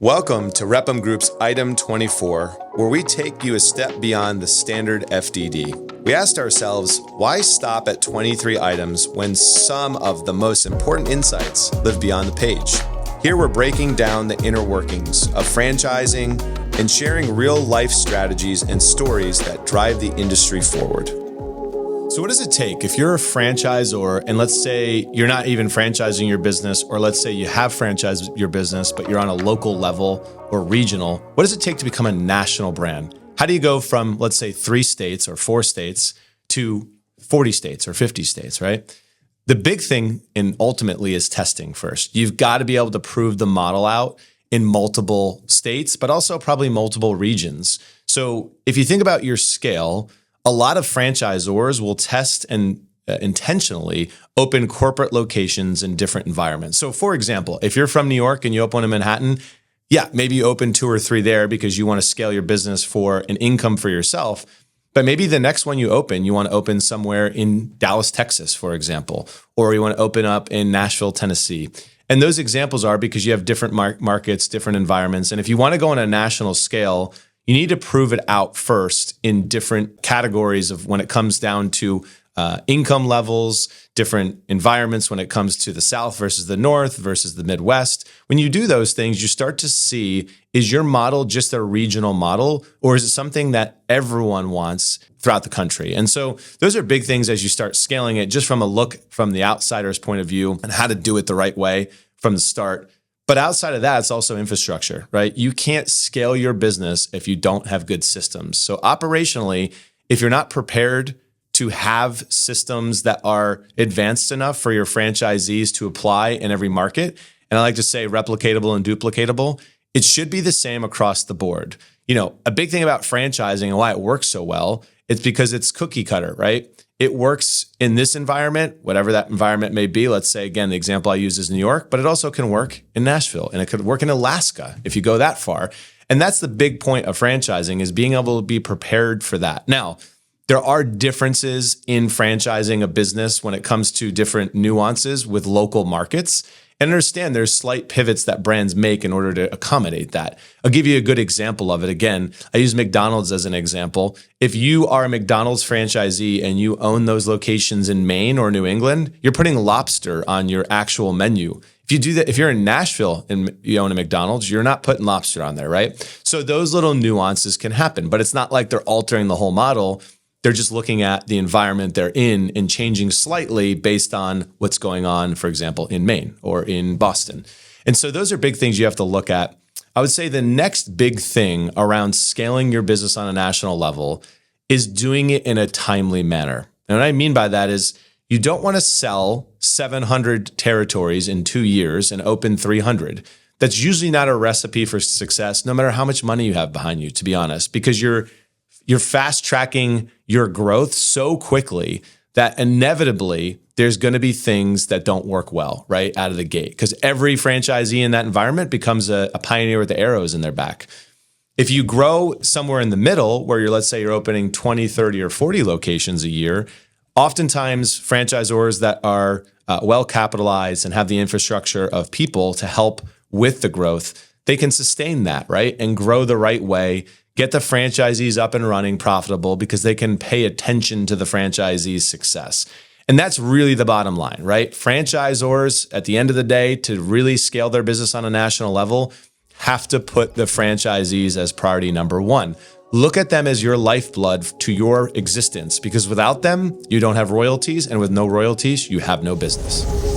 Welcome to Repum Group's Item 24, where we take you a step beyond the standard FDD. We asked ourselves, why stop at 23 items when some of the most important insights live beyond the page? Here we're breaking down the inner workings of franchising and sharing real-life strategies and stories that drive the industry forward. So what does it take if you're a franchisor and let's say you're not even franchising your business, or let's say you have franchised your business, but you're on a local level or regional? What does it take to become a national brand? How do you go from, let's say, 3 states or 4 states to 40 states or 50 states, right? The big thing ultimately is testing first. You've got to be able to prove the model out in multiple states, but also probably multiple regions. So if you think about your scale, a lot of franchisors will test and intentionally open corporate locations in different environments. So for example, if you're from New York and you open one in Manhattan, yeah, maybe you open 2 or 3 there because you want to scale your business for an income for yourself. But maybe the next one you want to open somewhere in Dallas, Texas, for example, or you want to open up in Nashville, Tennessee. And those examples are because you have different markets, different environments. And if you want to go on a national scale, you need to prove it out first in different categories of when it comes down to income levels, different environments when it comes to the South versus the North versus the Midwest. When you do those things, you start to see, is your model just a regional model, or is it something that everyone wants throughout the country? And so those are big things as you start scaling it, just from a look from the outsider's point of view and how to do it the right way from the start. But outside of that, it's also infrastructure, right? You can't scale your business if you don't have good systems. So operationally, if you're not prepared to have systems that are advanced enough for your franchisees to apply in every market, and I like to say replicatable and duplicatable, it should be the same across the board. You know, a big thing about franchising and why it works so well, it's because it's cookie cutter, right? It works in this environment, whatever that environment may be. Let's say, again, the example I use is New York, but it also can work in Nashville, and it could work in Alaska if you go that far. And that's the big point of franchising, is being able to be prepared for that. Now, there are differences in franchising a business when it comes to different nuances with local markets. And understand there's slight pivots that brands make in order to accommodate that. I'll give you a good example of it. Again, I use McDonald's as an example. If you are a McDonald's franchisee and you own those locations in Maine or New England, you're putting lobster on your actual menu. If you do that, if you're in Nashville and you own a McDonald's, you're not putting lobster on there, right? So those little nuances can happen, but it's not like they're altering the whole model. They're just looking at the environment they're in and changing slightly based on what's going on, for example, in Maine or in Boston. And so those are big things you have to look at. I would say the next big thing around scaling your business on a national level is doing it in a timely manner. And what I mean by that is you don't want to sell 700 territories in 2 years and open 300. That's usually not a recipe for success, no matter how much money you have behind you, to be honest, because you're fast tracking your growth so quickly that inevitably there's going to be things that don't work well right out of the gate, because every franchisee in that environment becomes a pioneer with the arrows in their back. If you grow somewhere in the middle where let's say you're opening 20, 30, or 40 locations a year, oftentimes franchisors that are well capitalized and have the infrastructure of people to help with the growth, they can sustain that, right? And grow the right way. Get the franchisees up and running profitable because they can pay attention to the franchisee's success. And that's really the bottom line, right? Franchisors, at the end of the day, to really scale their business on a national level, have to put the franchisees as priority number 1. Look at them as your lifeblood to your existence, because without them, you don't have royalties, and with no royalties, you have no business.